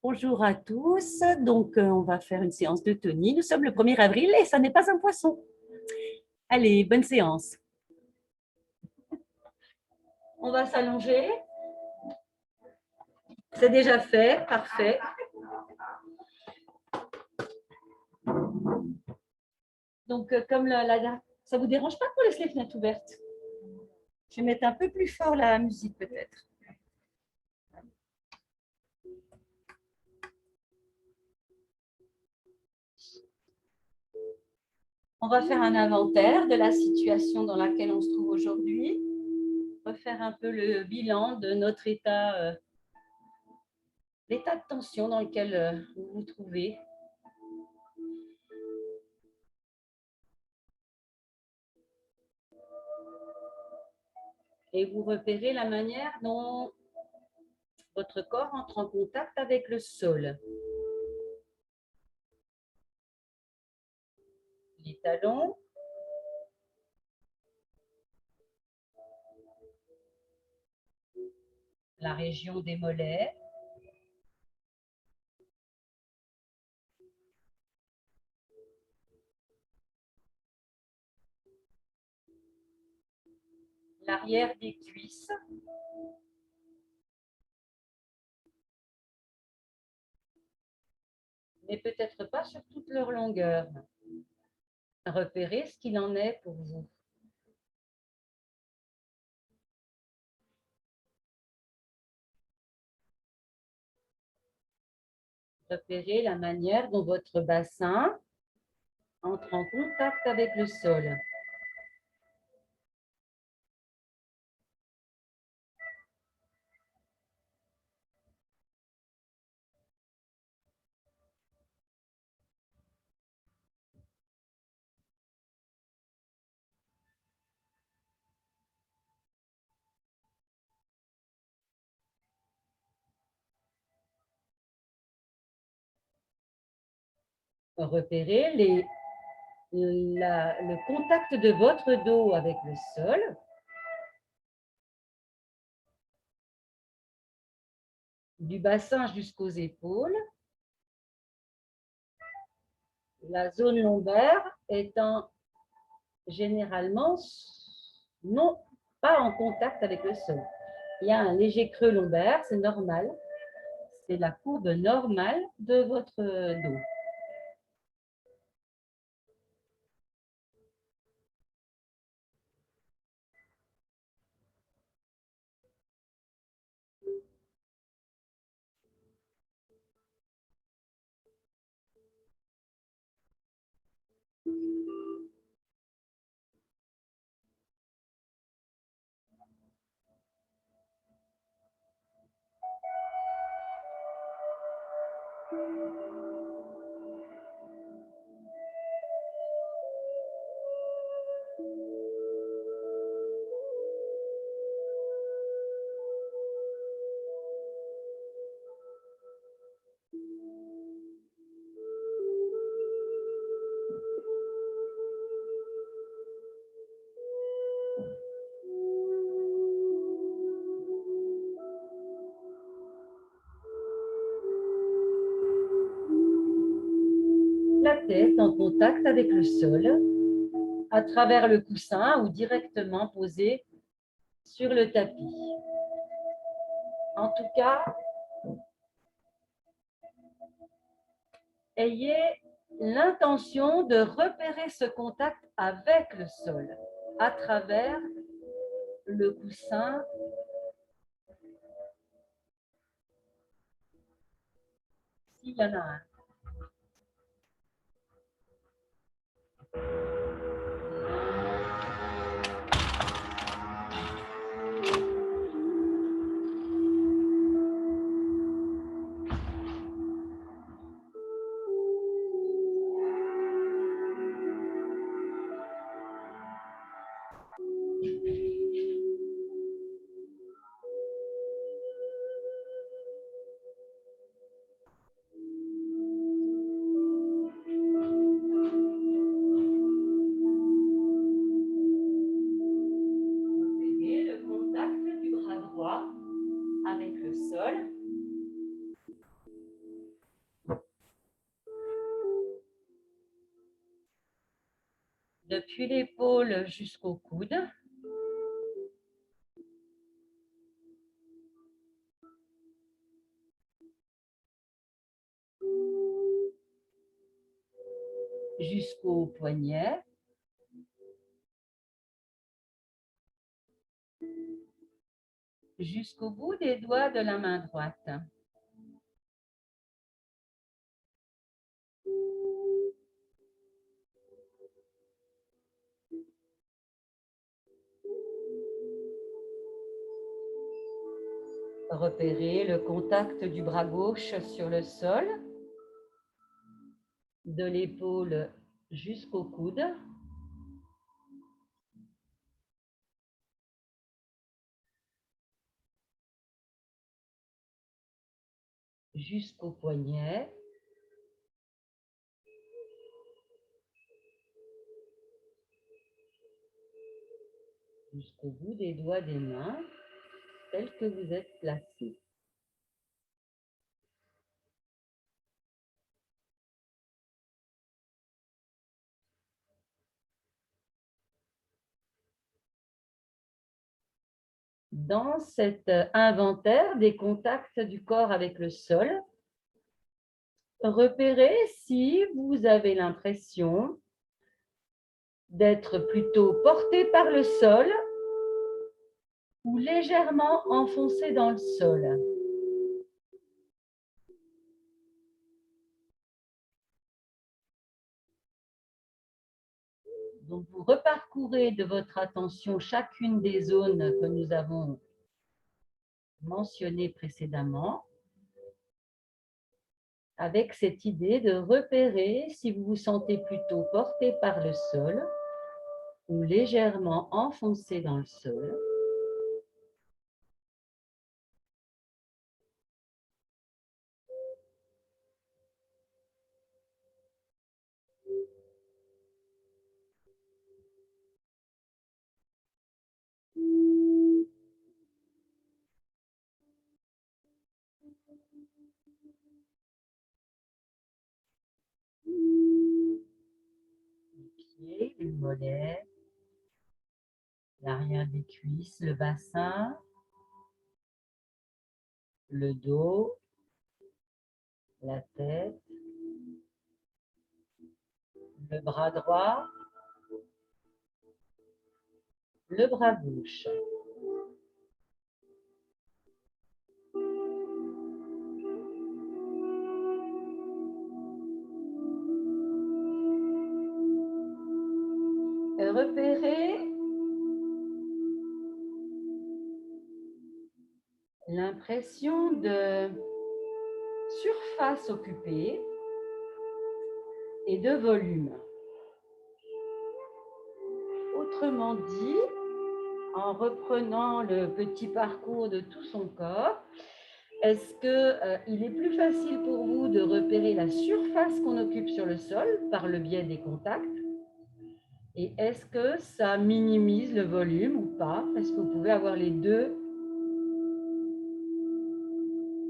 Bonjour à tous. Donc, on va faire une séance de Tony. Nous sommes le 1er avril et ça n'est pas un poisson. Allez, bonne séance. On va s'allonger. C'est déjà fait, parfait. Donc, comme ça vous dérange pas qu'on laisse les fenêtres ouvertes? Je vais mettre un peu plus fort la musique peut-être. On va faire un inventaire de la situation dans laquelle on se trouve aujourd'hui. Refaire un peu le bilan de notre état, l'état de tension dans lequel vous vous trouvez. Et vous repérez la manière dont votre corps entre en contact avec le sol. Les talons, la région des mollets, l'arrière des cuisses, mais peut-être pas sur toute leur longueur. Repérez ce qu'il en est pour vous. Repérez la manière dont votre bassin entre en contact avec le sol. Repérez le contact de votre dos avec le sol. Du bassin jusqu'aux épaules. La zone lombaire étant généralement non pas en contact avec le sol. Il y a un léger creux lombaire, c'est normal. C'est la courbe normale de votre dos. La tête en contact avec le sol, à travers le coussin ou directement posée sur le tapis. En tout cas, ayez l'intention de repérer ce contact avec le sol, à travers le coussin, s'il y en a un. Depuis l'épaule jusqu'au coude. Jusqu'au poignet. Jusqu'au bout des doigts de la main droite. Repérez le contact du bras gauche sur le sol, de l'épaule jusqu'au coude. Jusqu'au poignet. Jusqu'au bout des doigts des mains, tels que vous êtes placés. Dans cet inventaire des contacts du corps avec le sol, repérez si vous avez l'impression d'être plutôt porté par le sol ou légèrement enfoncé dans le sol. Donc, vous reparcourez de votre attention chacune des zones que nous avons mentionnées précédemment, avec cette idée de repérer si vous vous sentez plutôt porté par le sol ou légèrement enfoncé dans le sol. Les pieds, les mollets, l'arrière des cuisses, le bassin, le dos, la tête, le bras droit, le bras gauche. Repérez l'impression de surface occupée et de volume. Autrement dit, en reprenant le petit parcours de tout son corps, est-ce qu'il est plus facile pour vous de repérer la surface qu'on occupe sur le sol par le biais des contacts? Et est-ce que ça minimise le volume ou pas? Est-ce que vous pouvez avoir les deux?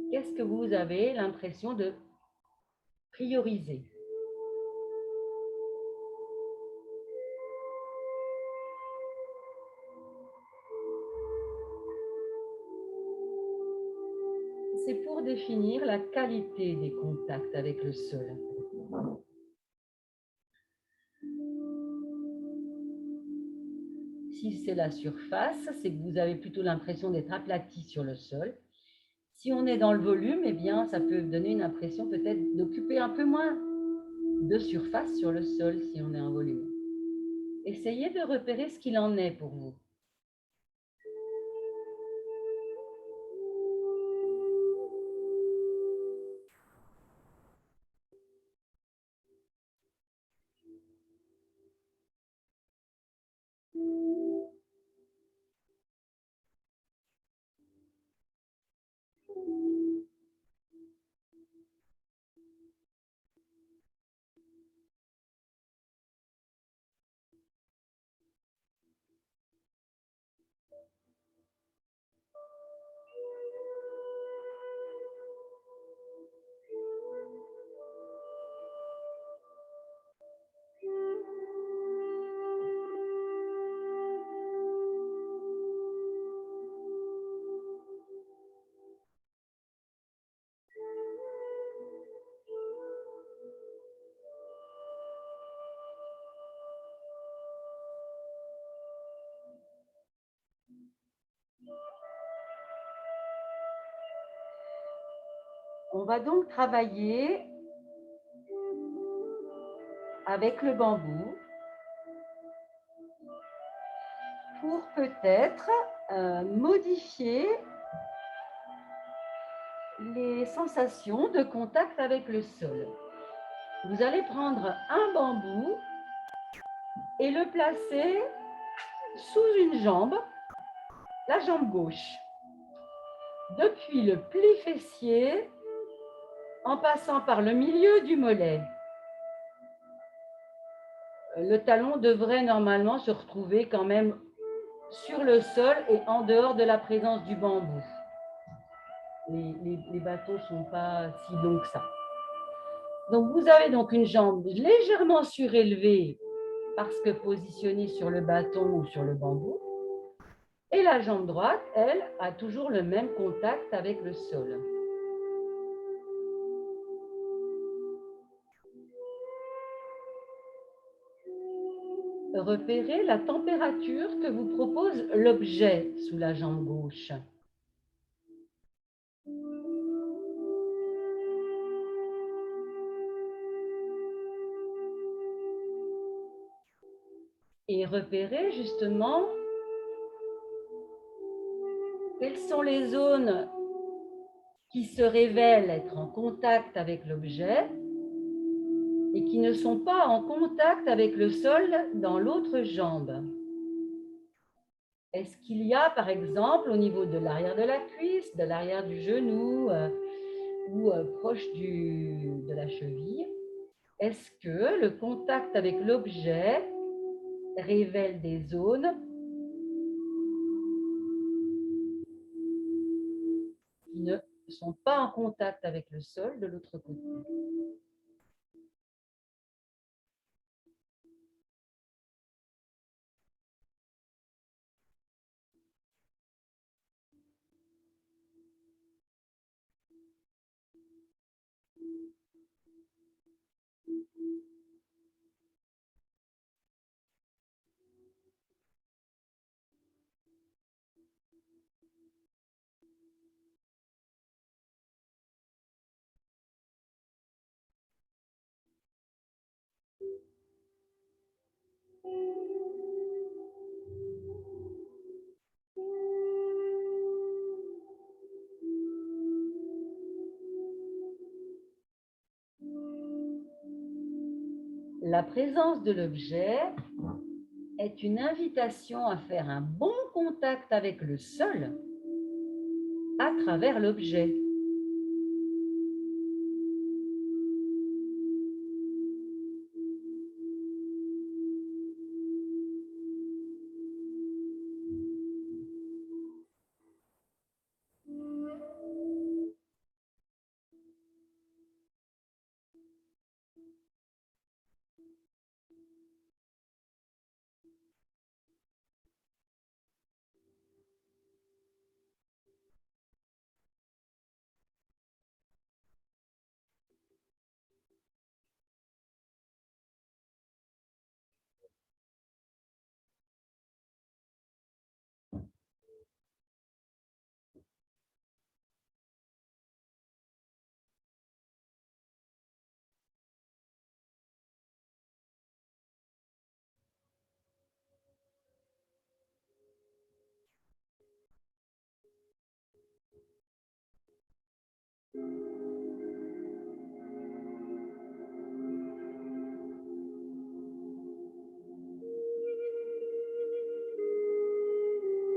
Qu'est-ce que vous avez l'impression de prioriser? C'est pour définir la qualité des contacts avec le sol. Si c'est la surface, c'est que vous avez plutôt l'impression d'être aplati sur le sol. Si on est dans le volume, eh bien, ça peut donner une impression peut-être d'occuper un peu moins de surface sur le sol si on est en volume. Essayez de repérer ce qu'il en est pour vous. On va donc travailler avec le bambou pour peut-être modifier les sensations de contact avec le sol. Vous allez prendre un bambou et le placer sous une jambe, la jambe gauche. Depuis le pli fessier, en passant par le milieu du mollet. Le talon devrait normalement se retrouver quand même sur le sol et en dehors de la présence du bambou. Les bâtons ne sont pas si longs que ça. Donc, vous avez donc une jambe légèrement surélevée parce que positionnée sur le bâton ou sur le bambou. Et la jambe droite, elle, a toujours le même contact avec le sol. Repérez la température que vous propose l'objet sous la jambe gauche. Et repérez justement quelles sont les zones qui se révèlent être en contact avec l'objet et qui ne sont pas en contact avec le sol dans l'autre jambe. Est-ce qu'il y a, par exemple, au niveau de l'arrière de la cuisse, de l'arrière du genou ou proche de la cheville, est-ce que le contact avec l'objet révèle des zones qui ne sont pas en contact avec le sol de l'autre côté? La présence de l'objet est une invitation à faire un bon contact avec le sol à travers l'objet.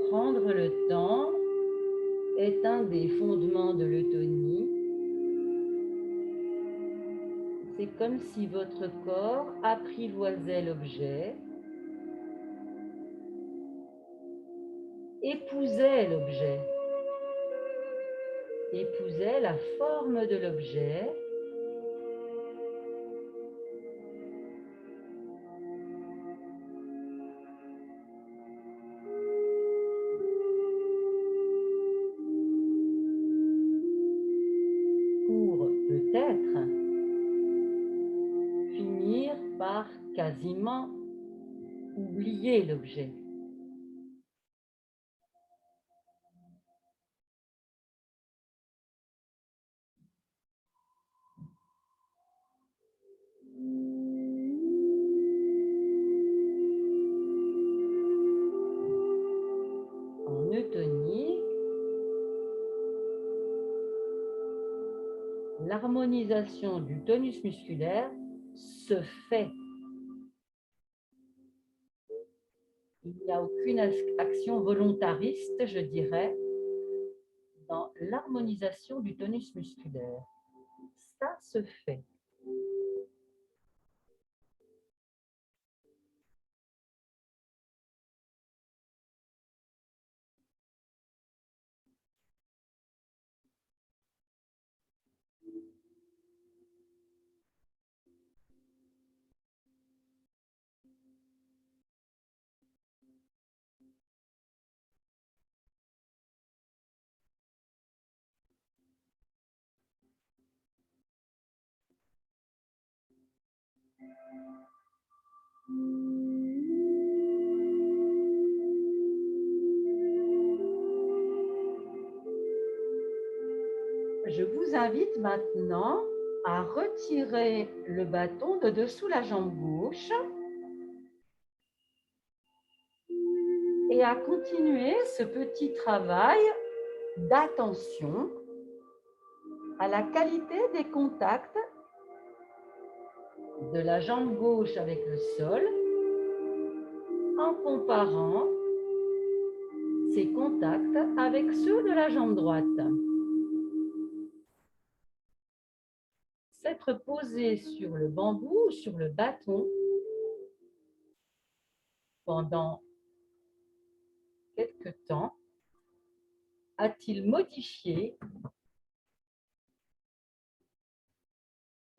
Prendre le temps est un des fondements de l'eutonie. C'est comme si votre corps apprivoisait l'objet, épousait l'objet, épousait la forme de l'objet, pour peut-être finir par quasiment oublier l'objet. l'harmonisation du tonus musculaire se fait. Il n'y a aucune action volontariste, je dirais, dans l'harmonisation du tonus musculaire. Ça se fait. Je vous invite maintenant à retirer le bâton de dessous la jambe gauche et à continuer ce petit travail d'attention à la qualité des contacts de la jambe gauche avec le sol en comparant ces contacts avec ceux de la jambe droite. S'être posé sur le bambou ou sur le bâton pendant quelque temps a-t-il modifié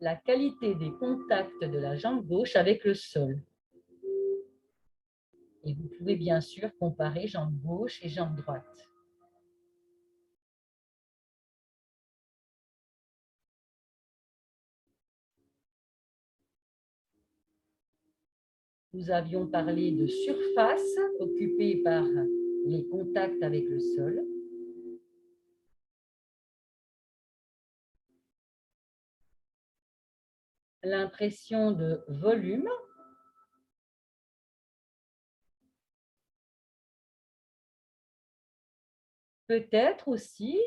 la qualité des contacts de la jambe gauche avec le sol? Et vous pouvez bien sûr comparer jambe gauche et jambe droite. Nous avions parlé de surface occupée par les contacts avec le sol. L'impression de volume. Peut-être aussi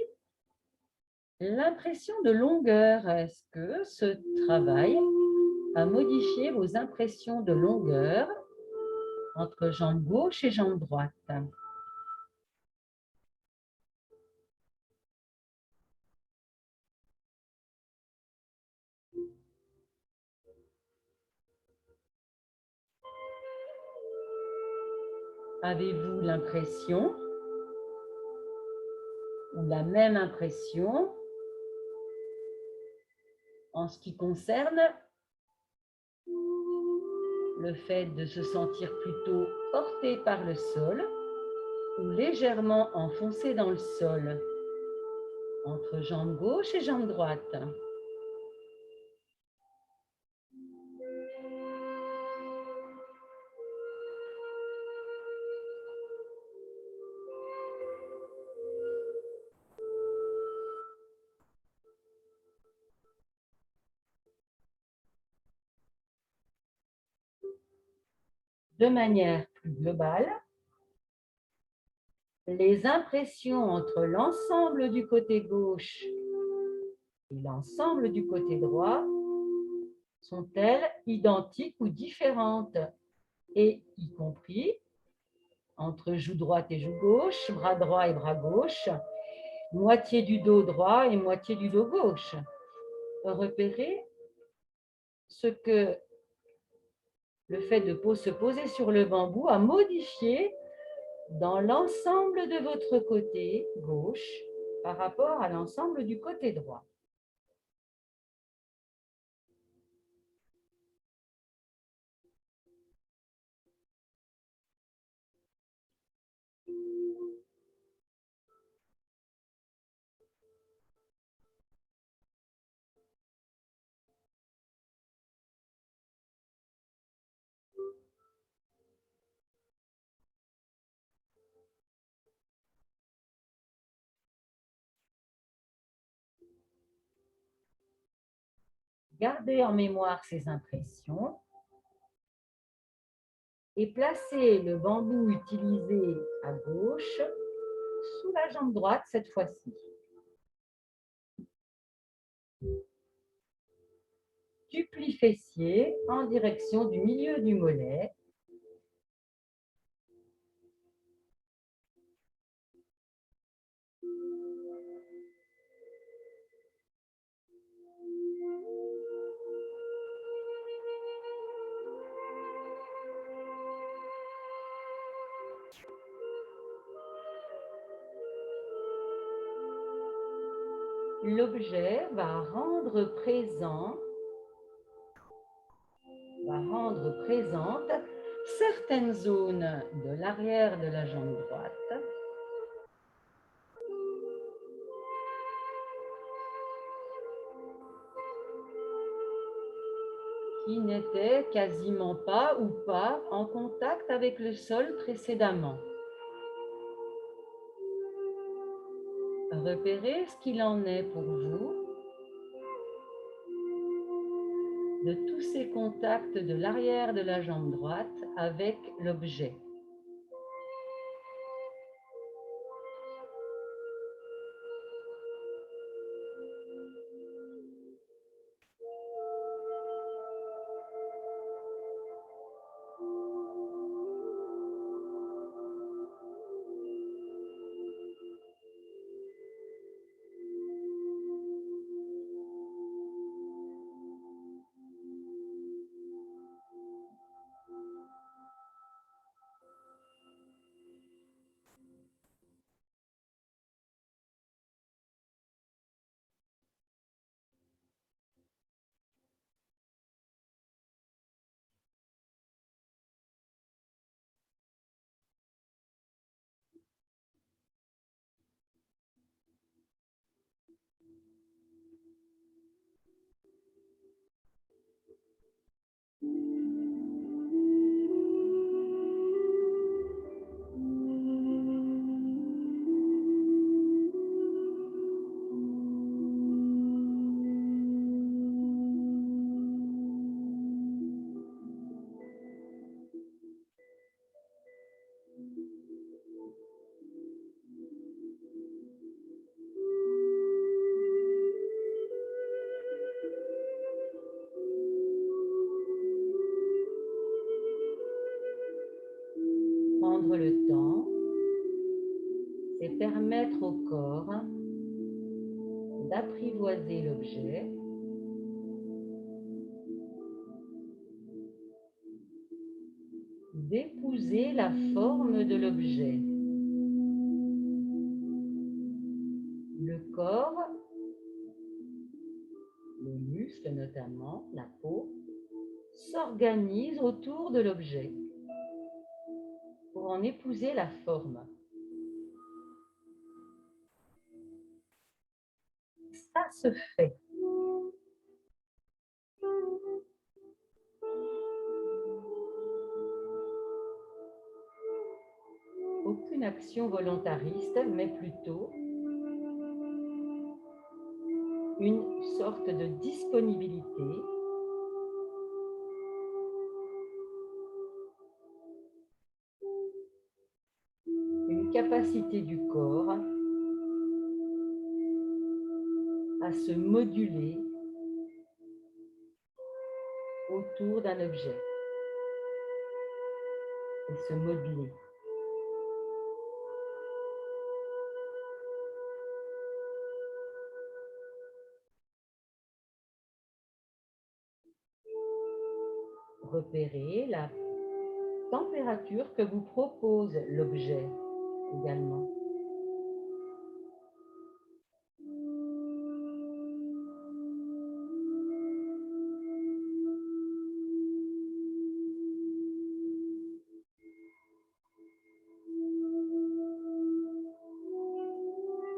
l'impression de longueur. Est-ce que ce travail a modifié vos impressions de longueur entre jambe gauche et jambe droite? Avez-vous l'impression ou la même impression en ce qui concerne le fait de se sentir plutôt porté par le sol ou légèrement enfoncé dans le sol entre jambe gauche et jambe droite? De manière plus globale, les impressions entre l'ensemble du côté gauche et l'ensemble du côté droit sont-elles identiques ou différentes? Et y compris entre joue droite et joue gauche, bras droit et bras gauche, moitié du dos droit et moitié du dos gauche. Repérez ce que le fait de se poser sur le bambou a modifié dans l'ensemble de votre côté gauche par rapport à l'ensemble du côté droit. Gardez en mémoire ces impressions et placez le bambou utilisé à gauche sous la jambe droite cette fois-ci. du pli fessier en direction du milieu du mollet. L'objet va rendre présente certaines zones de l'arrière de la jambe droite, qui n'étaient quasiment pas ou pas en contact avec le sol précédemment. Repérez ce qu'il en est pour vous de tous ces contacts de l'arrière de la jambe droite avec l'objet. Prendre le temps et permettre au corps d'apprivoiser l'objet, d'épouser la forme de l'objet. Le corps, les muscles notamment, la peau, s'organisent autour de l'objet pour en épouser la forme. Ça se fait. Aucune action volontariste, mais plutôt une sorte de disponibilité une capacité du corps à se moduler autour d'un objet et se moduler. Repérez la température que vous propose l'objet également.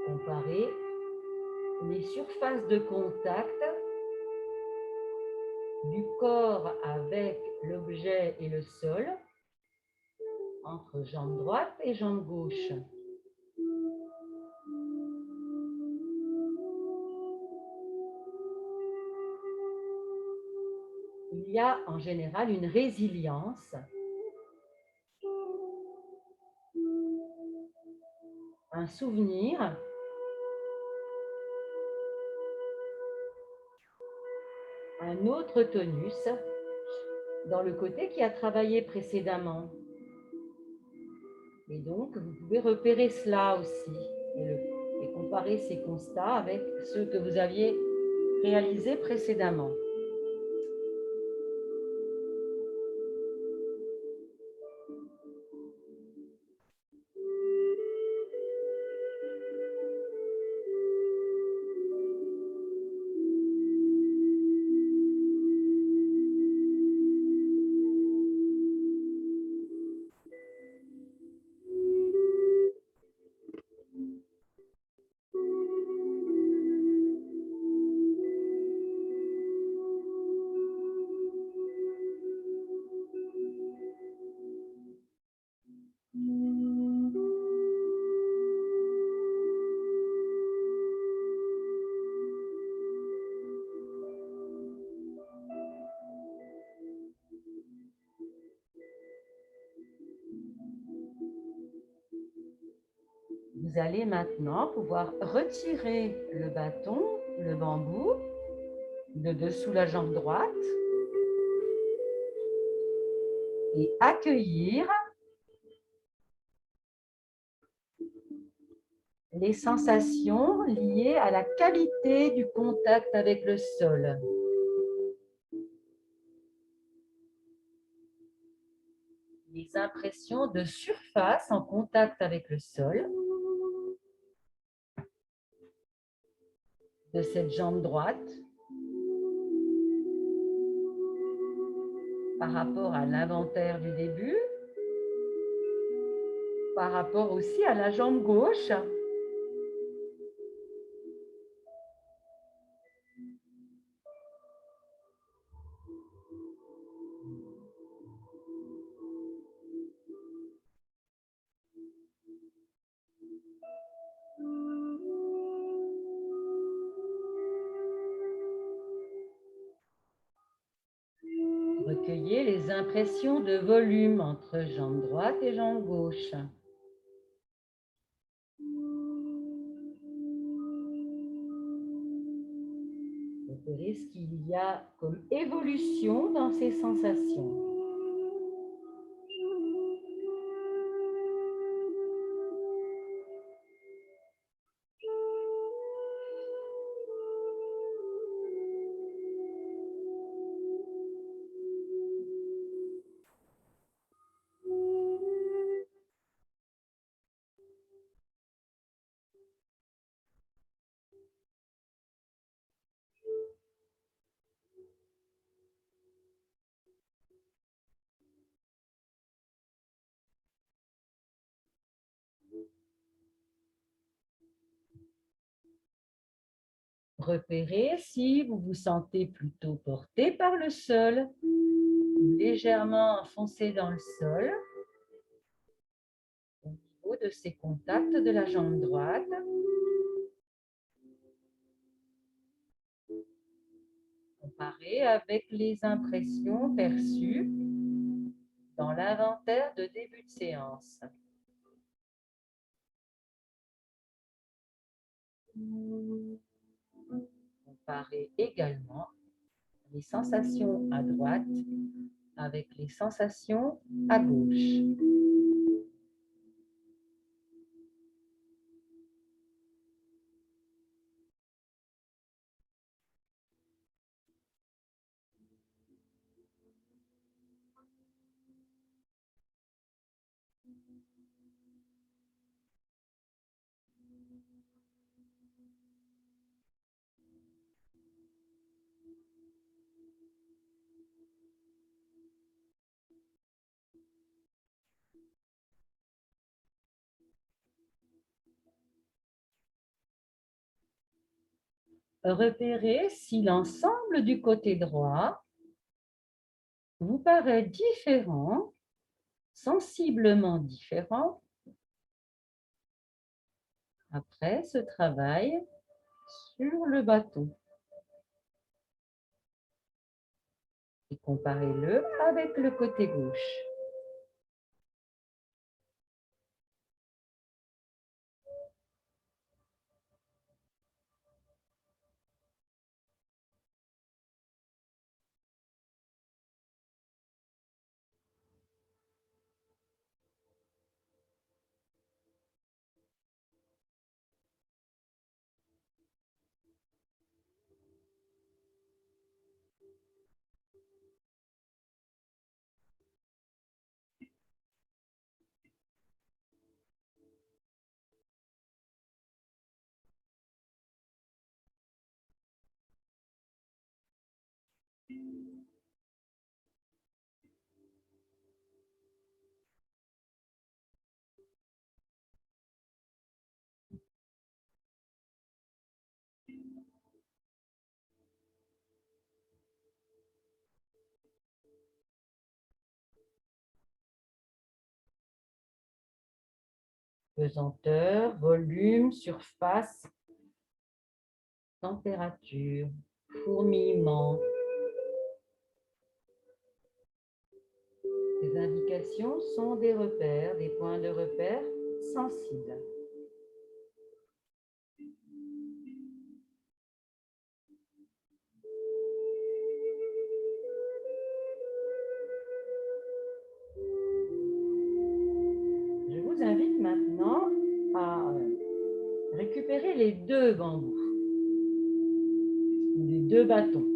Comparez les surfaces de contact du corps avec l'objet et le sol entre jambe droite et jambe gauche. Il y a en général une résilience, un souvenir un autre tonus dans le côté qui a travaillé précédemment. Et donc, vous pouvez repérer cela aussi et comparer ces constats avec ceux que vous aviez réalisés précédemment. Vous allez maintenant pouvoir retirer le bâton, le bambou, de dessous la jambe droite et accueillir les sensations liées à la qualité du contact avec le sol. Les impressions de surface en contact avec le sol de cette jambe droite par rapport à l'inventaire du début, par rapport aussi à la jambe gauche. Recueillez les impressions de volume entre jambe droite et jambe gauche. Repérez ce qu'il y a comme évolution dans ces sensations. Repérez si vous vous sentez plutôt porté par le sol, ou légèrement enfoncé dans le sol, au niveau de ces contacts de la jambe droite. Comparez avec les impressions perçues dans l'inventaire de début de séance. Comparez également les sensations à droite avec les sensations à gauche. Repérez si l'ensemble du côté droit vous paraît différent, sensiblement différent, après ce travail sur le bâton. Et comparez-le avec le côté gauche. Pesanteur, volume, surface, température, fourmillement. Les indications sont des repères, des points de repère sensibles. Je vous invite maintenant à récupérer les deux bambous, les deux bâtons.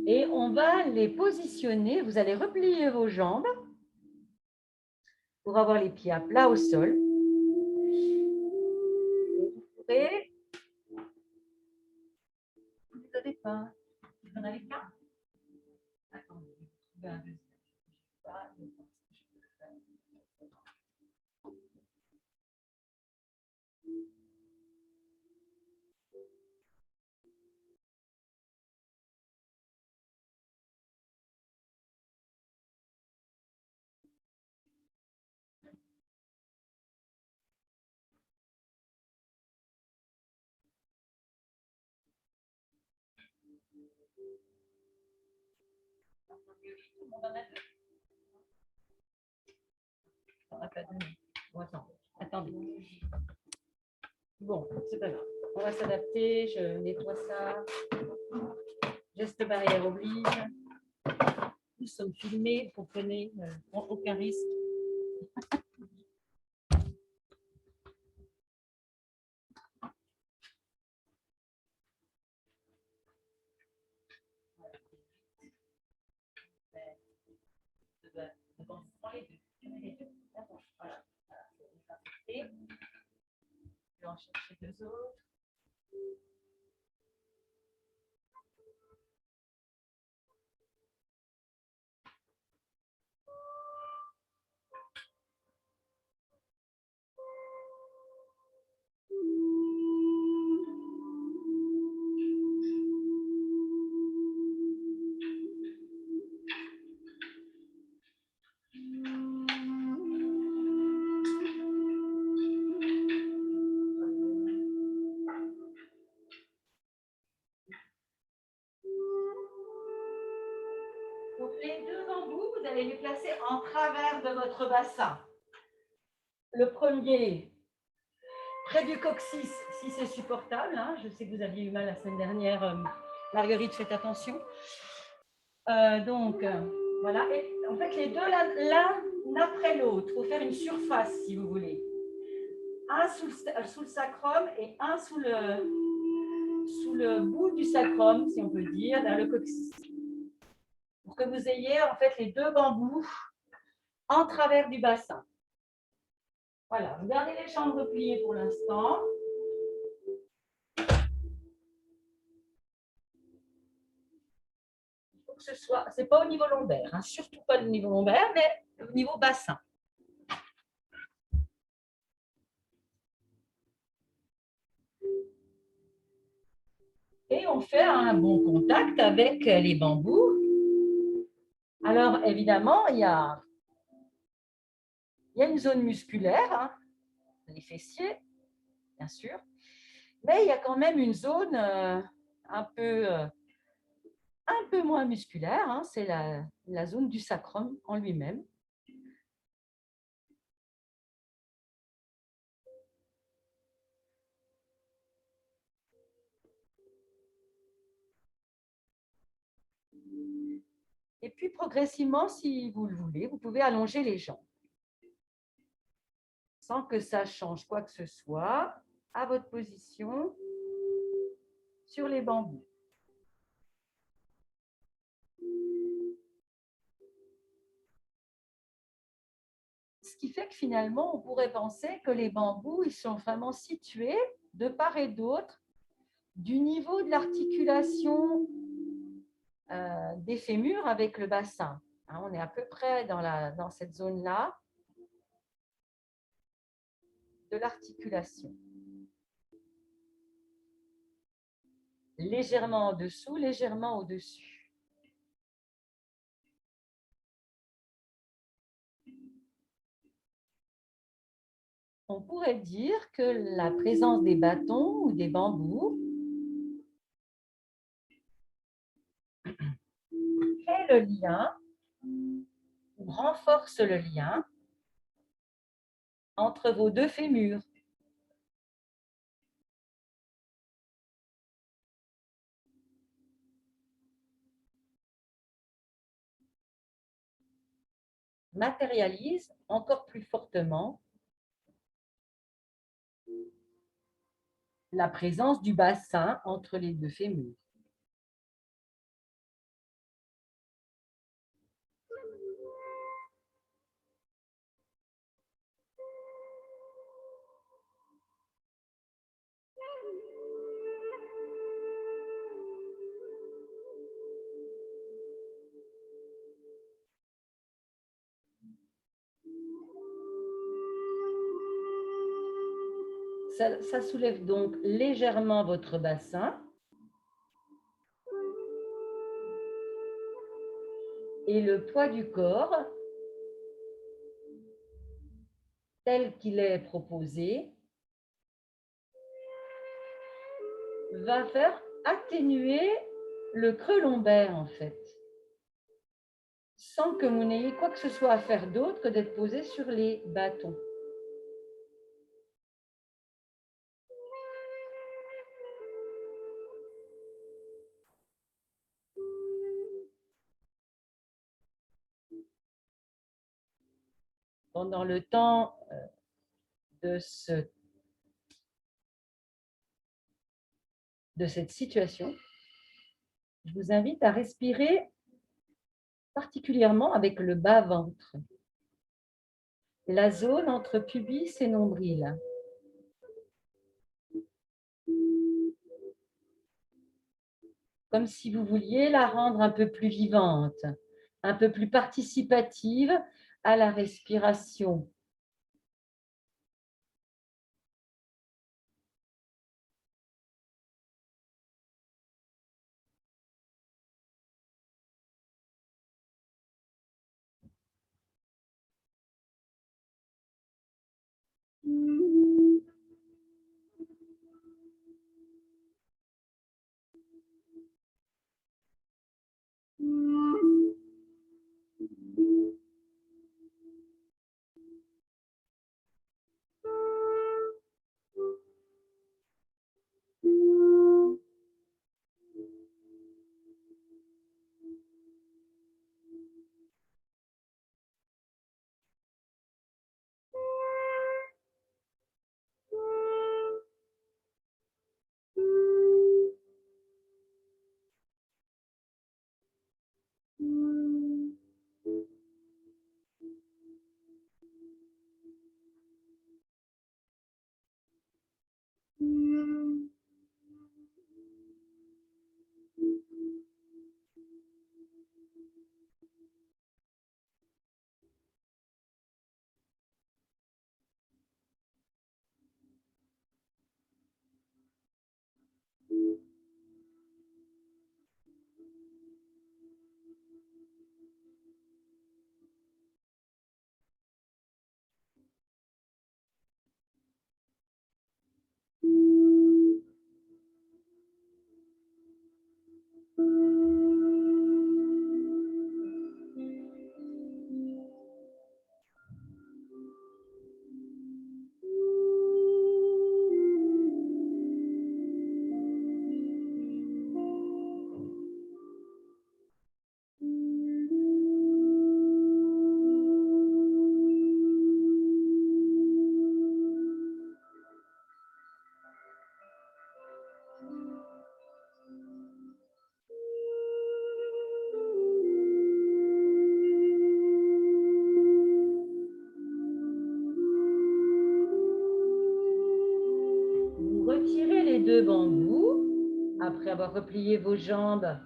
Et on va les positionner. Vous allez replier vos jambes pour avoir les pieds à plat au sol. Vous pourrez... Vous n'avez pas. Vous n'en avez pas. Attendez, je vais trouver un deuxième. Attendez. Bon, c'est pas grave. On va s'adapter. Je nettoie ça. Geste barrière oblige. Nous sommes filmés. Vous comprenez, aucun risque. Je vais en chercher deux autres. Donc, les deux bambous, vous allez les placer en travers de votre bassin. Le premier, près du coccyx, si c'est supportable. Hein. Je sais que vous aviez eu mal la semaine dernière. Marguerite, faites attention. Voilà. Et en fait, les deux, l'un après l'autre. Il faut faire une surface, si vous voulez. Un sous le sacrum et un sous le bout du sacrum, si on peut dire, dans le coccyx. Pour que vous ayez en fait les deux bambous en travers du bassin. Voilà, vous gardez les jambes repliées pour l'instant. Il faut que ce soit, c'est pas au niveau lombaire, hein, surtout pas au niveau lombaire, mais au niveau bassin. Et on fait un bon contact avec les bambous. Alors, évidemment, il y a une zone musculaire, hein, les fessiers, bien sûr, mais il y a quand même une zone un peu moins musculaire, hein, c'est la zone du sacrum en lui-même. Et puis, progressivement, si vous le voulez, vous pouvez allonger les jambes sans que ça change quoi que ce soit à votre position sur les bambous. Ce qui fait que finalement, on pourrait penser que les bambous, ils sont vraiment situés de part et d'autre du niveau de l'articulation des fémurs avec le bassin. Hein, on est à peu près dans cette zone-là de l'articulation. Légèrement en dessous, légèrement au-dessus. On pourrait dire que la présence des bâtons ou des bambous crée le lien ou renforce le lien entre vos deux fémurs. Matérialise encore plus fortement la présence du bassin entre les deux fémurs. Ça soulève donc légèrement votre bassin et le poids du corps tel qu'il est proposé va faire atténuer le creux lombaire en fait, sans que vous n'ayez quoi que ce soit à faire d'autre que d'être posé sur les bâtons. Pendant le temps de cette situation, je vous invite à respirer particulièrement avec le bas-ventre, la zone entre pubis et nombril. Comme si vous vouliez la rendre un peu plus vivante, un peu plus participative à la respiration. Vous retirez les deux bambous après avoir replié vos jambes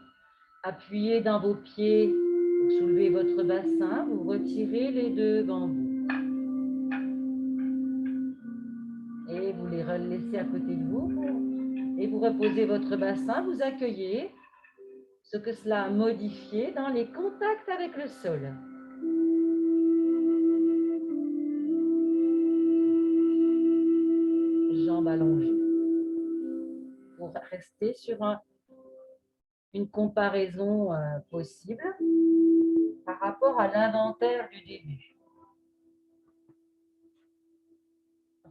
Appuyez dans vos pieds pour soulever votre bassin. Vous retirez les deux bambous. Et vous les laissez à côté de vous. Et vous reposez votre bassin. Vous accueillez ce que cela a modifié dans les contacts avec le sol. Jambes allongées. Pour rester sur une comparaison possible par rapport à l'inventaire du début.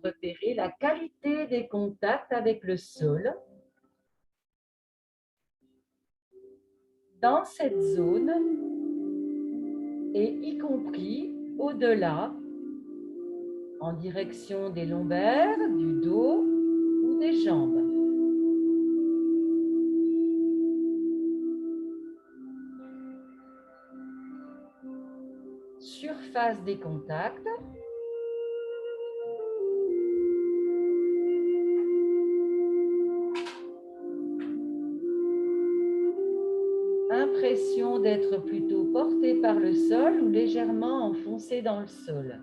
Repérez la qualité des contacts avec le sol dans cette zone et y compris au-delà, en direction des lombaires, du dos ou des jambes. Surface des contacts. Impression d'être plutôt porté par le sol ou légèrement enfoncé dans le sol.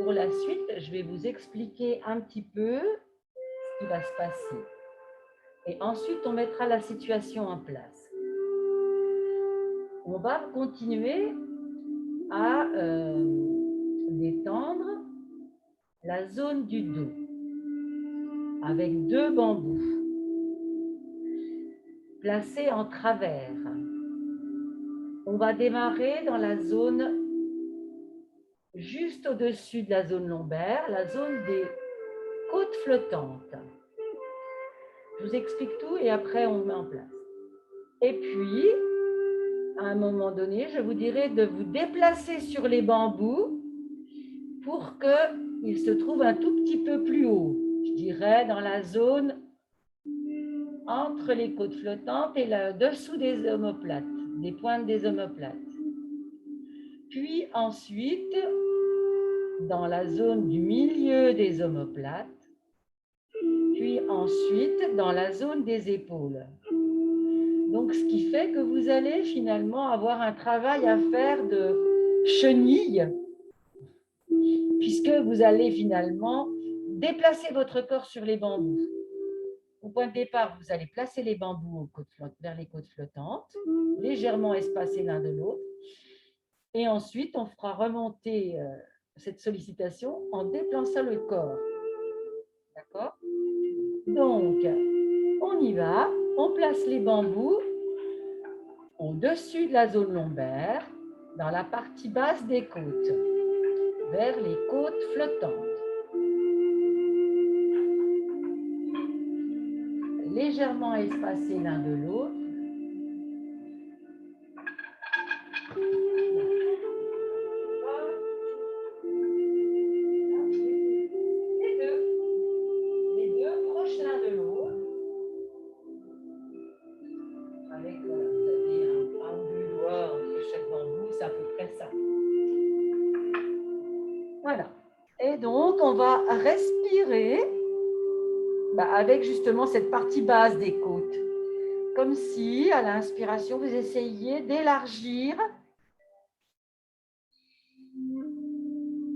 Pour la suite, je vais vous expliquer un petit peu ce qui va se passer. Et ensuite, on mettra la situation en place. On va continuer à détendre la zone du dos avec deux bambous placés en travers. On va démarrer dans la zone juste au-dessus de la zone lombaire, la zone des côtes flottantes. Je vous explique tout et après on met en place. Et puis, à un moment donné, je vous dirai de vous déplacer sur les bambous pour qu'ils se trouvent un tout petit peu plus haut. Je dirais dans la zone entre les côtes flottantes et le dessous des omoplates, des pointes des omoplates. Puis ensuite, dans la zone du milieu des omoplates, puis ensuite dans la zone des épaules. Donc, ce qui fait que vous allez finalement avoir un travail à faire de chenille, puisque vous allez finalement déplacer votre corps sur les bambous. Au point de départ, vous allez placer les bambous vers les côtes flottantes, légèrement espacés l'un de l'autre. Et ensuite, on fera remonter cette sollicitation en déplaçant le corps. D'accord? Donc, on y va. On place les bambous au-dessus de la zone lombaire, dans la partie basse des côtes, vers les côtes flottantes. Légèrement espacés l'un de l'autre. Les deux proches l'un de l'autre. Avec, vous avez un ou deux doigts entre chaque bambou, c'est à peu près ça. Voilà. Et donc, on va respirer avec justement cette partie basse des côtes. Comme si, à l'inspiration, vous essayiez d'élargir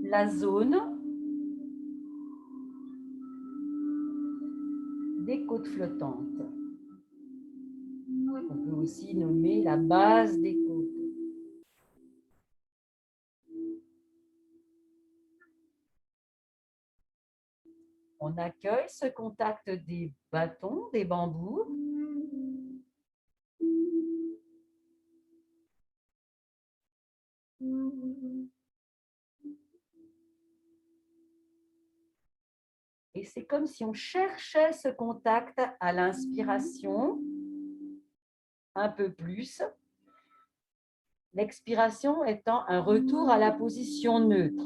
la zone des côtes flottantes. On peut aussi nommer la base des côtes. On accueille ce contact des bâtons, des bambous. Et c'est comme si on cherchait ce contact à l'inspiration, un peu plus. L'expiration étant un retour à la position neutre.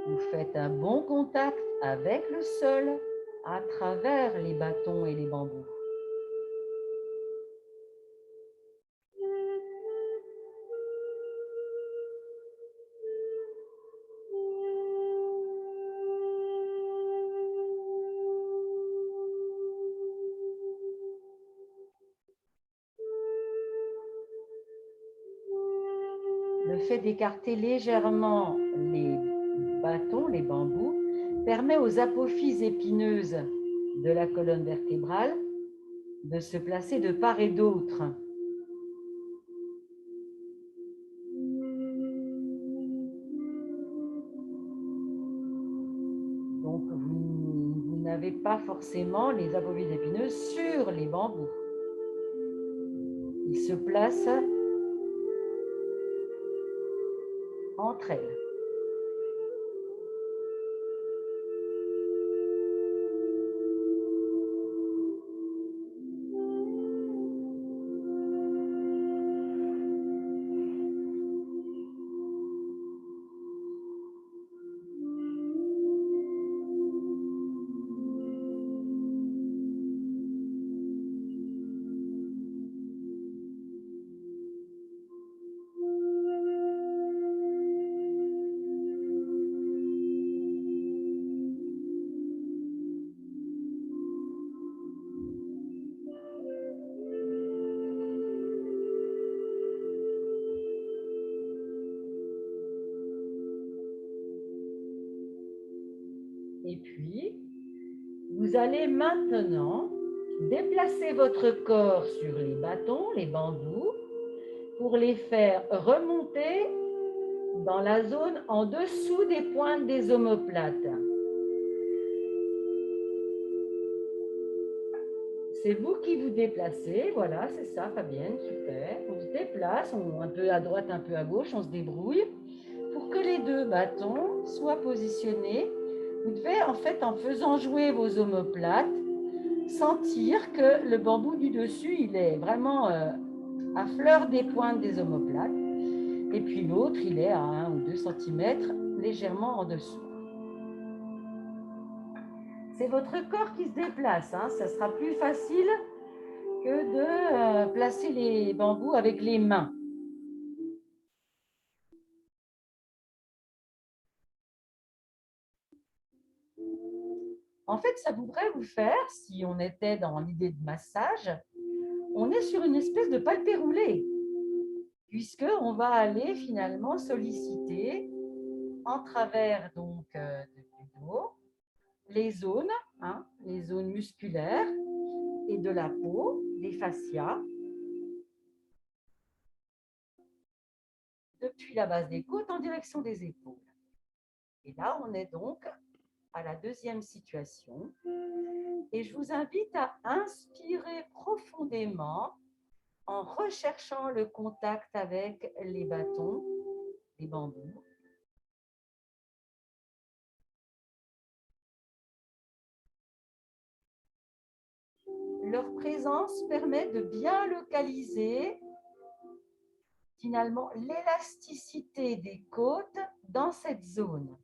Vous faites un bon contact avec le sol à travers les bâtons et les bambous. Le fait d'écarter légèrement les bâtons, les bambous, permet aux apophyses épineuses de la colonne vertébrale de se placer de part et d'autre. Donc, vous n'avez pas forcément les apophyses épineuses sur les bambous. Ils se placent entre elles. Et puis, vous allez maintenant déplacer votre corps sur les bâtons, les bambous, pour les faire remonter dans la zone en dessous des pointes des omoplates. C'est vous qui vous déplacez, voilà, c'est ça, Fabienne, super. On se déplace, un peu à droite, un peu à gauche, on se débrouille pour que les deux bâtons soient positionnés. Vous devez, en fait, en faisant jouer vos omoplates, sentir que le bambou du dessus, il est vraiment à fleur des pointes des omoplates. Et puis l'autre, il est à 1 ou 2 cm, légèrement en dessous. C'est votre corps qui se déplace, hein. Ça sera plus facile que de placer les bambous avec les mains. En fait, ça voudrait vous faire, si on était dans l'idée de massage, on est sur une espèce de palpé roulé, puisqu'on va aller finalement solliciter en travers donc du dos les zones musculaires et de la peau, des fascias, depuis la base des côtes en direction des épaules. Et là, on est donc à la deuxième situation. Et je vous invite à inspirer profondément en recherchant le contact avec les bâtons, les bambous. Leur présence permet de bien localiser finalement l'élasticité des côtes dans cette zone.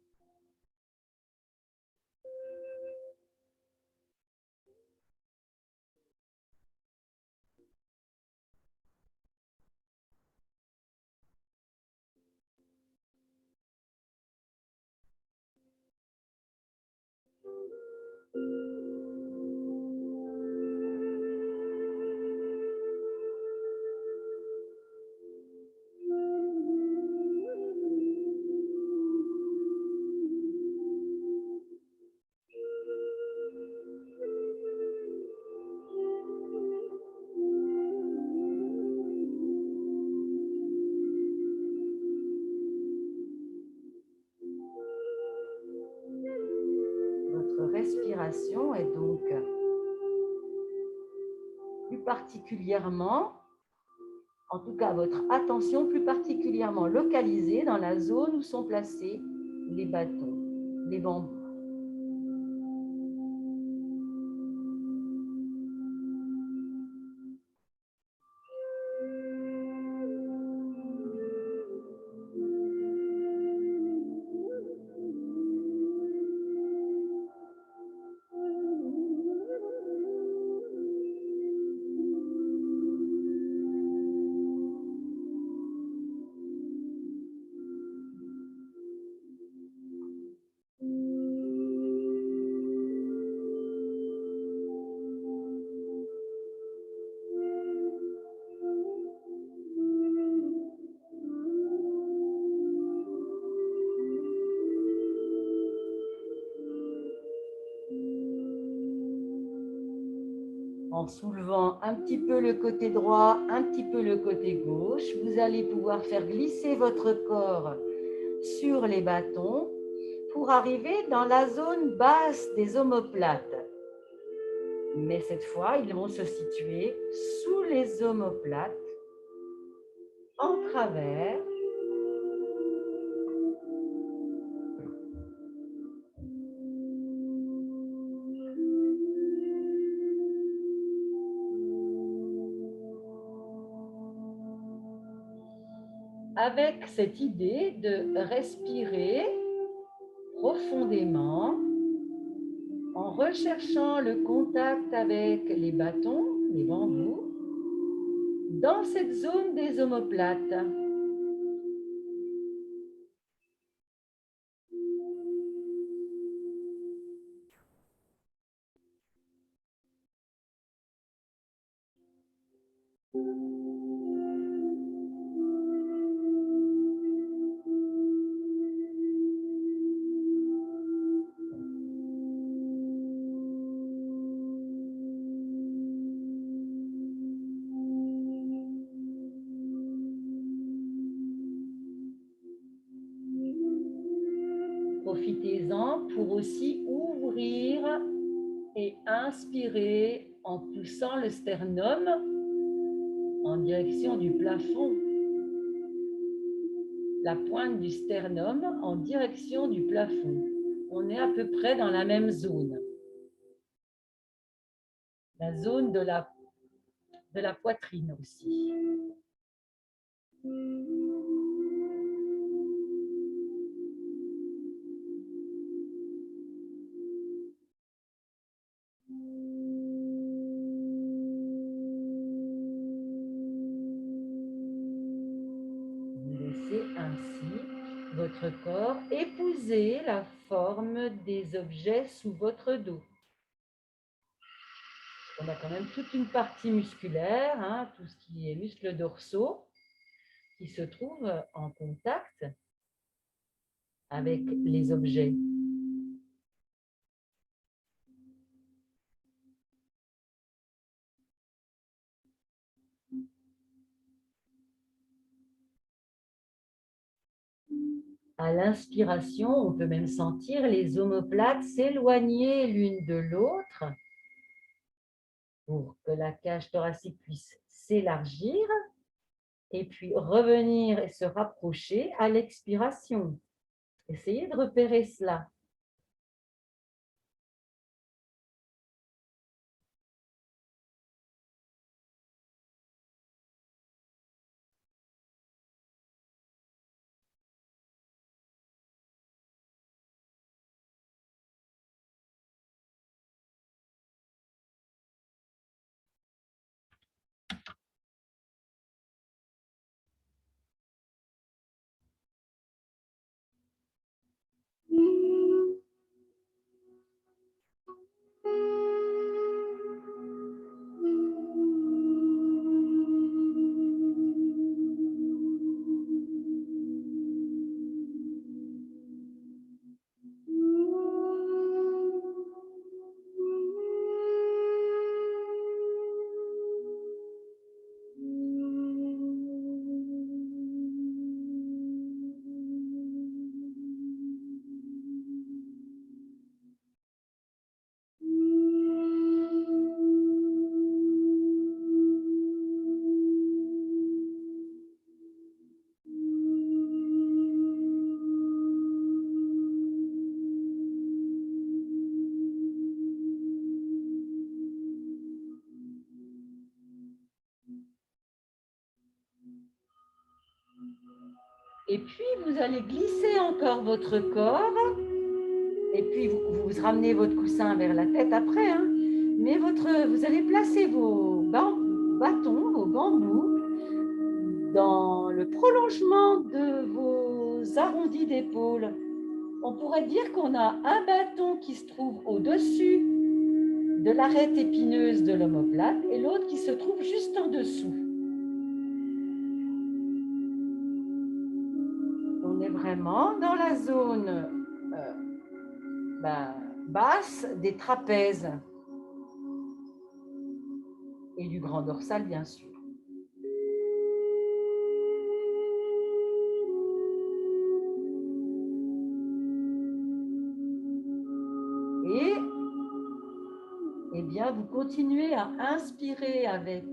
respiration est donc plus particulièrement, en tout cas votre attention plus particulièrement localisée dans la zone où sont placés les bâtons, les bambous. En soulevant un petit peu le côté droit, un petit peu le côté gauche, vous allez pouvoir faire glisser votre corps sur les bâtons pour arriver dans la zone basse des omoplates. Mais cette fois, ils vont se situer sous les omoplates, en travers. Avec cette idée de respirer profondément en recherchant le contact avec les bâtons, les bambous, dans cette zone des omoplates. Profitez-en pour aussi ouvrir et inspirer en poussant le sternum en direction du plafond. La pointe du sternum en direction du plafond. On est à peu près dans la même zone. La zone de la poitrine aussi. Vous laissez ainsi votre corps épouser la forme des objets sous votre dos. On a quand même toute une partie musculaire, hein, tout ce qui est muscles dorsaux, qui se trouvent en contact avec les objets. À l'inspiration, on peut même sentir les omoplates s'éloigner l'une de l'autre pour que la cage thoracique puisse s'élargir et puis revenir et se rapprocher à l'expiration. Essayez de repérer cela. Et puis, vous allez glisser encore votre corps. Et puis, vous ramenez votre coussin vers la tête après. Hein. Mais vous allez placer vos bâtons, vos bambous, dans le prolongement de vos arrondis d'épaule. On pourrait dire qu'on a un bâton qui se trouve au-dessus de l'arête épineuse de l'omoplate et l'autre qui se trouve juste en dessous. On est vraiment dans la zone basse des trapèzes et du grand dorsal, bien sûr. Et eh bien, vous continuez à inspirer avec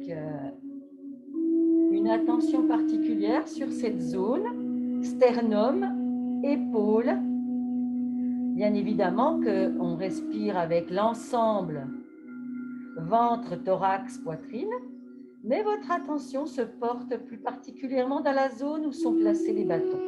une attention particulière sur cette zone, sternum, épaule. Bien évidemment qu'on respire avec l'ensemble ventre, thorax, poitrine, mais votre attention se porte plus particulièrement dans la zone où sont placés les bâtons.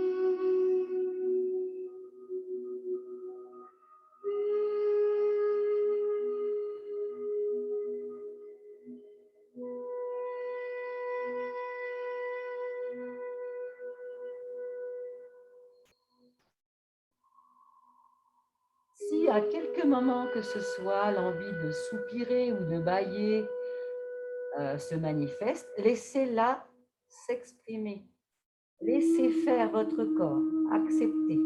Si à quelques moments que ce soit l'envie de soupirer ou de bâiller se manifeste, laissez-la s'exprimer. Laissez faire votre corps, acceptez.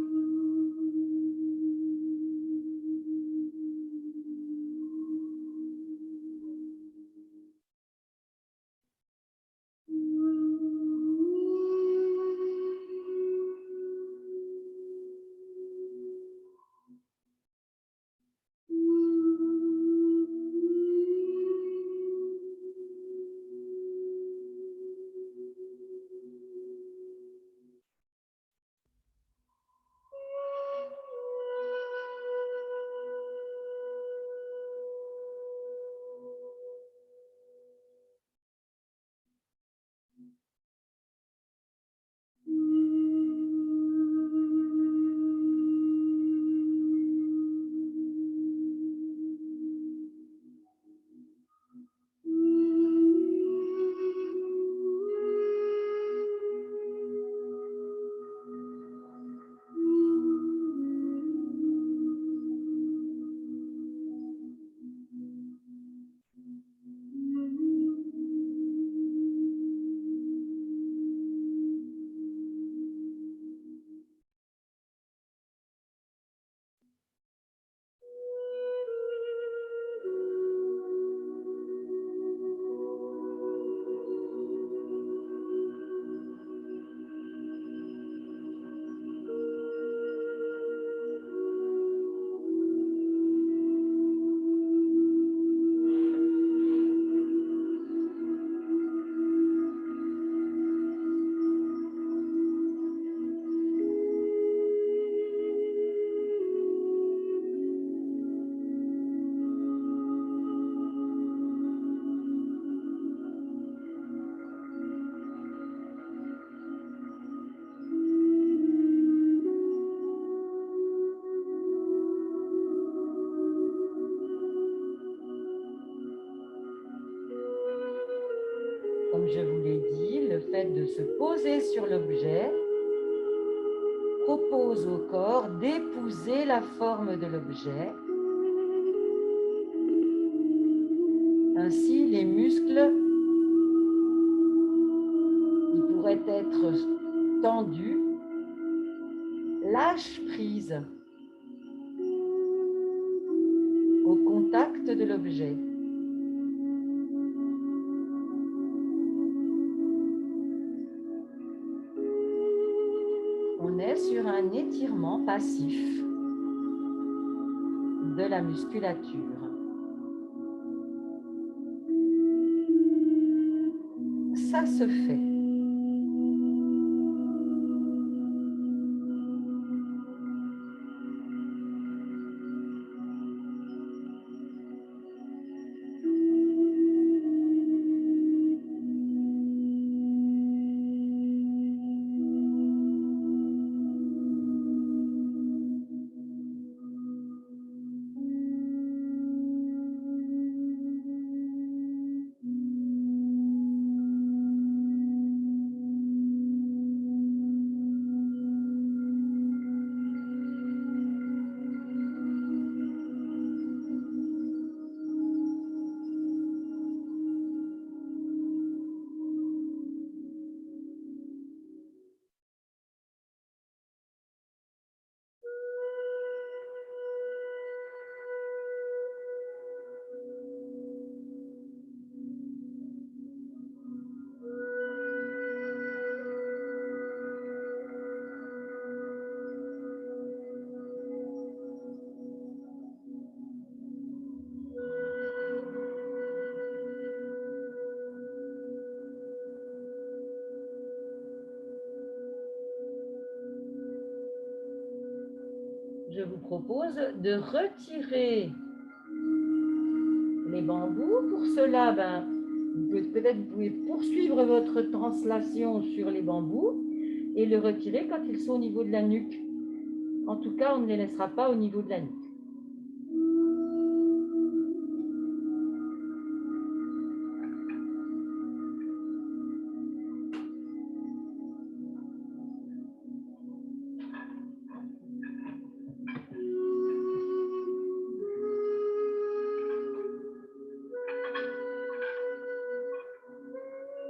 Comme je vous l'ai dit, le fait de se poser sur l'objet propose au corps d'épouser la forme de l'objet. Ainsi, les muscles qui pourraient être tendus lâchent prise au contact de l'objet. On est sur un étirement passif de la musculature. Ça se fait. je vous propose de retirer les bambous. Pour cela, peut-être vous pouvez poursuivre votre translation sur les bambous et le retirer quand ils sont au niveau de la nuque. En tout cas, on ne les laissera pas au niveau de la nuque.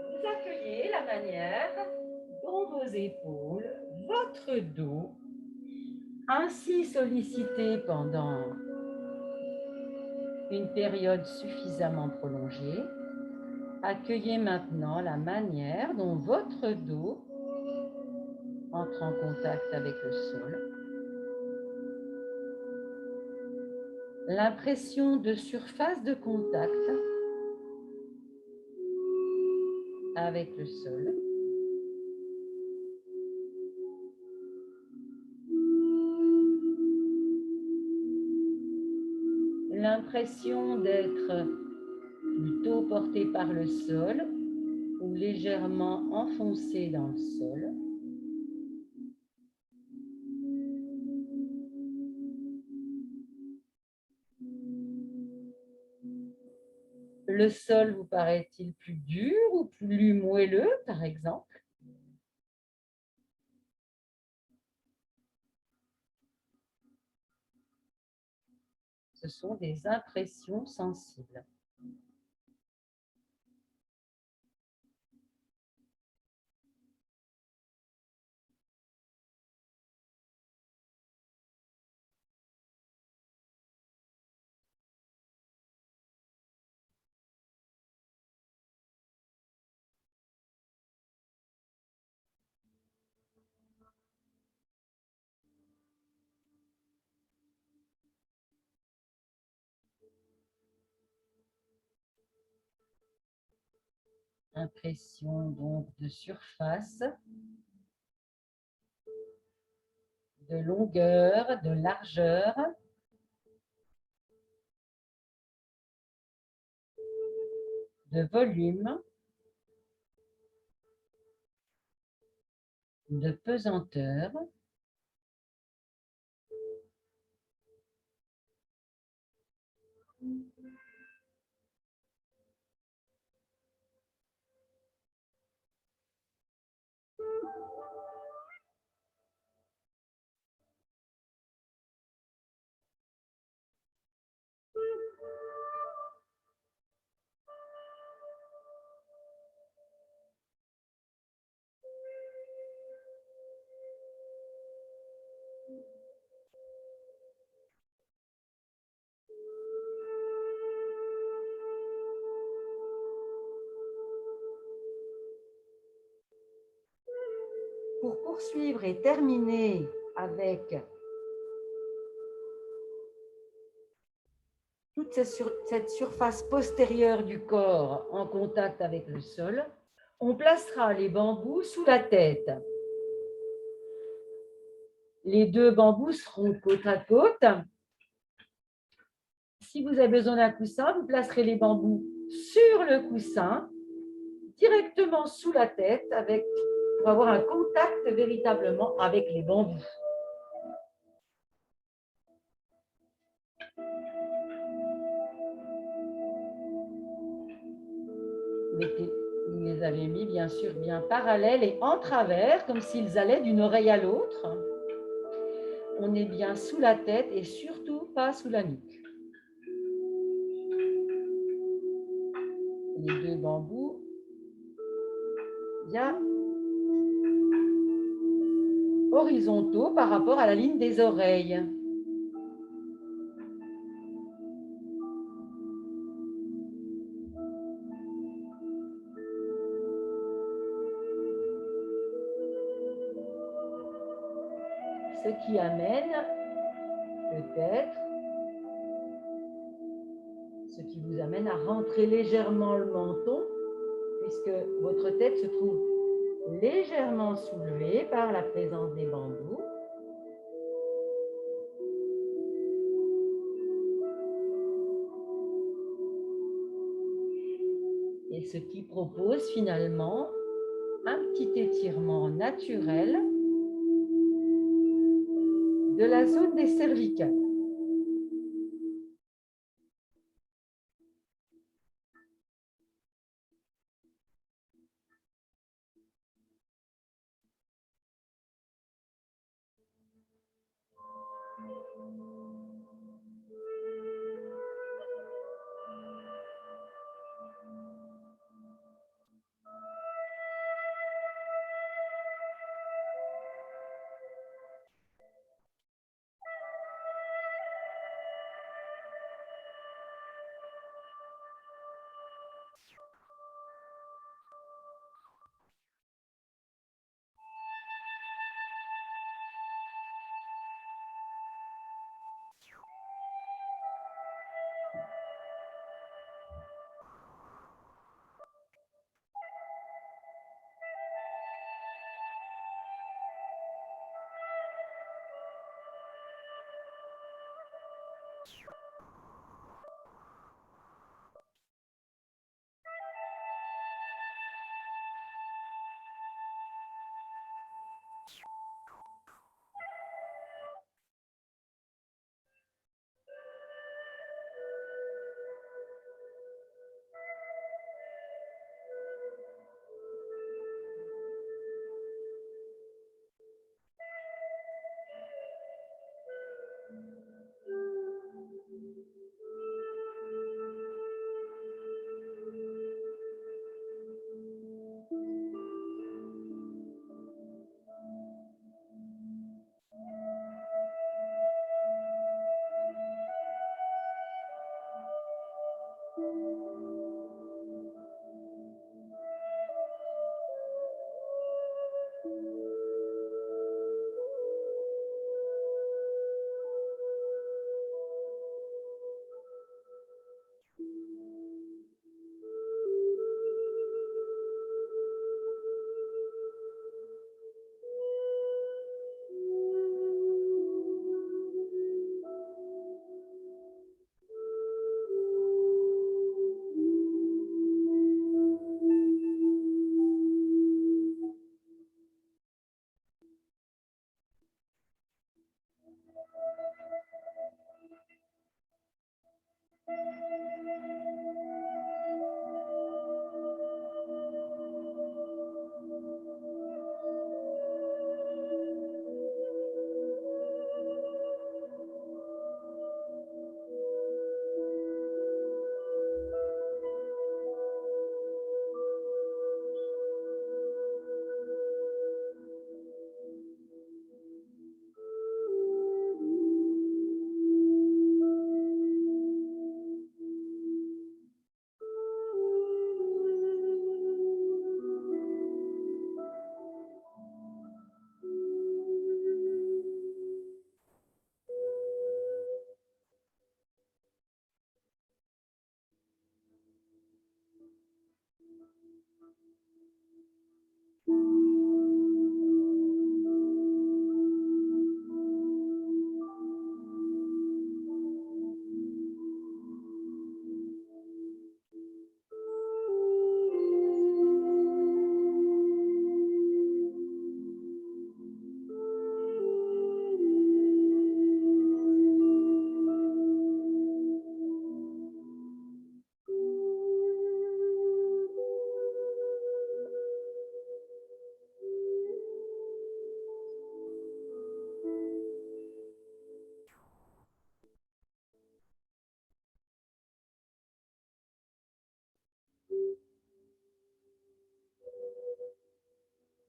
Vous accueillez la manière dont vos épaules, votre dos, ainsi sollicité pendant une période suffisamment prolongée, accueillez maintenant la manière dont votre dos entre en contact avec le sol. L'impression de surface de contact avec le sol. L'impression d'être plutôt porté par le sol ou légèrement enfoncé dans le sol. Le sol vous paraît-il plus dur ou plus moelleux, par exemple? Ce sont des impressions sensibles. Impression donc de surface, de longueur, de largeur, de volume, de pesanteur. Pour poursuivre et terminer avec toute cette surface postérieure du corps en contact avec le sol, on placera les bambous sous la tête. Les deux bambous seront côte à côte. Si vous avez besoin d'un coussin, vous placerez les bambous sur le coussin, directement sous la tête, pour avoir un contact véritablement avec les bambous. Vous les avez mis bien sûr bien parallèles et en travers, comme s'ils allaient d'une oreille à l'autre. On est bien sous la tête et surtout pas sous la nuque. Les deux bambous, bien horizontaux par rapport à la ligne des oreilles. Ce qui amène peut-être, ce qui vous amène à rentrer légèrement le menton, puisque votre tête se trouve légèrement soulevée par la présence des bambous. Et ce qui propose finalement un petit étirement naturel de la zone des cervicales.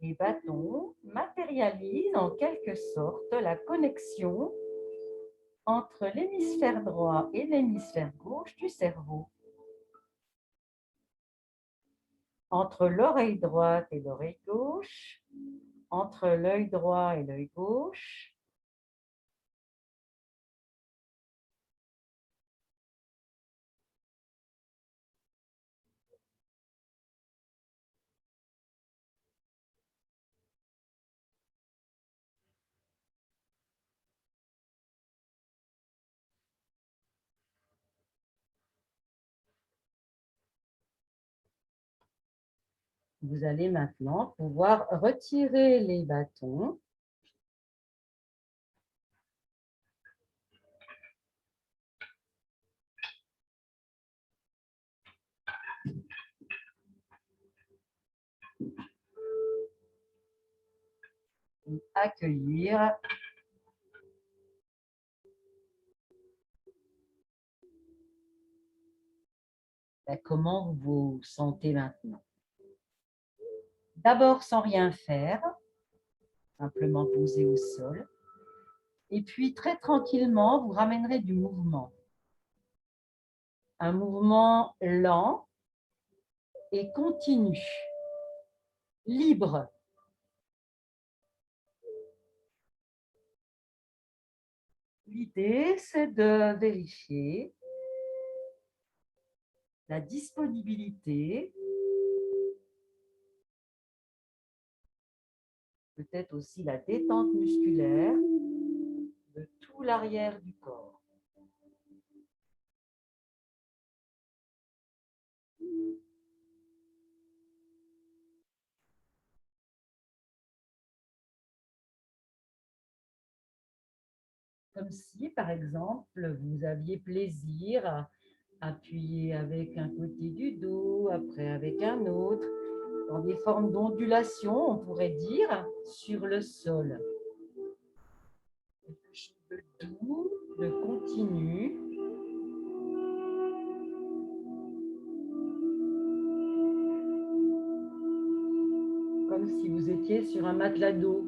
Les bâtons matérialisent en quelque sorte la connexion entre l'hémisphère droit et l'hémisphère gauche du cerveau, entre l'oreille droite et l'oreille gauche, entre l'œil droit et l'œil gauche, Vous allez maintenant pouvoir retirer les bâtons. Et accueillir comment vous vous sentez maintenant. D'abord sans rien faire, simplement posé au sol. Et puis très tranquillement, vous ramènerez du mouvement. Un mouvement lent et continu, libre. L'idée, c'est de vérifier la disponibilité, peut-être aussi la détente musculaire de tout l'arrière du corps. Comme si, par exemple, vous aviez plaisir à appuyer avec un côté du dos, après avec un autre, dans des formes d'ondulation, on pourrait dire, sur le sol. Quelque chose de doux, de continu. Comme si vous étiez sur un matelas d'eau.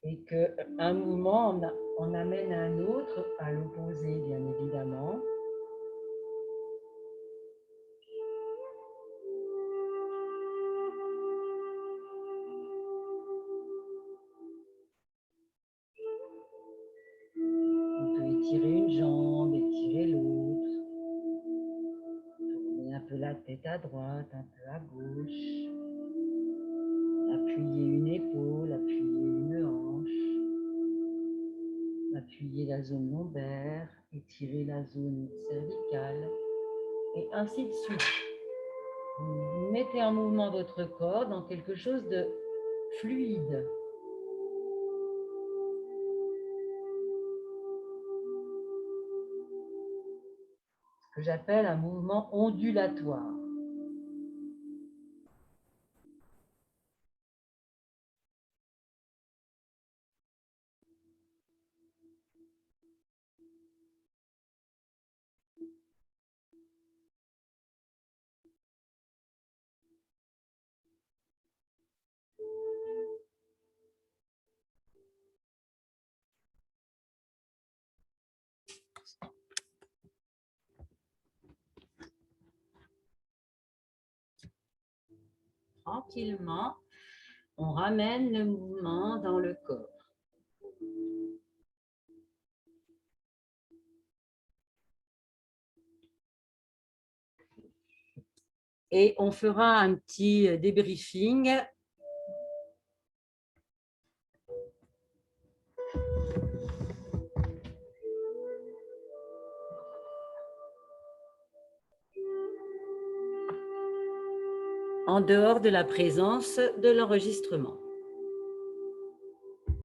Et qu'un mouvement en amène un autre à l'opposé, bien évidemment. On peut étirer une jambe, étirer l'autre. Tourner un peu la tête à droite, un peu à gauche. Appuyer une épaule, appuyer une hanche. Appuyer la zone lombaire, étirer la zone cervicale. Et ainsi de suite. Vous mettez en mouvement votre corps dans quelque chose de fluide. Ce que j'appelle un mouvement ondulatoire. Tranquillement, on ramène le mouvement dans le corps. Et on fera un petit débriefing . En dehors de la présence de l'enregistrement.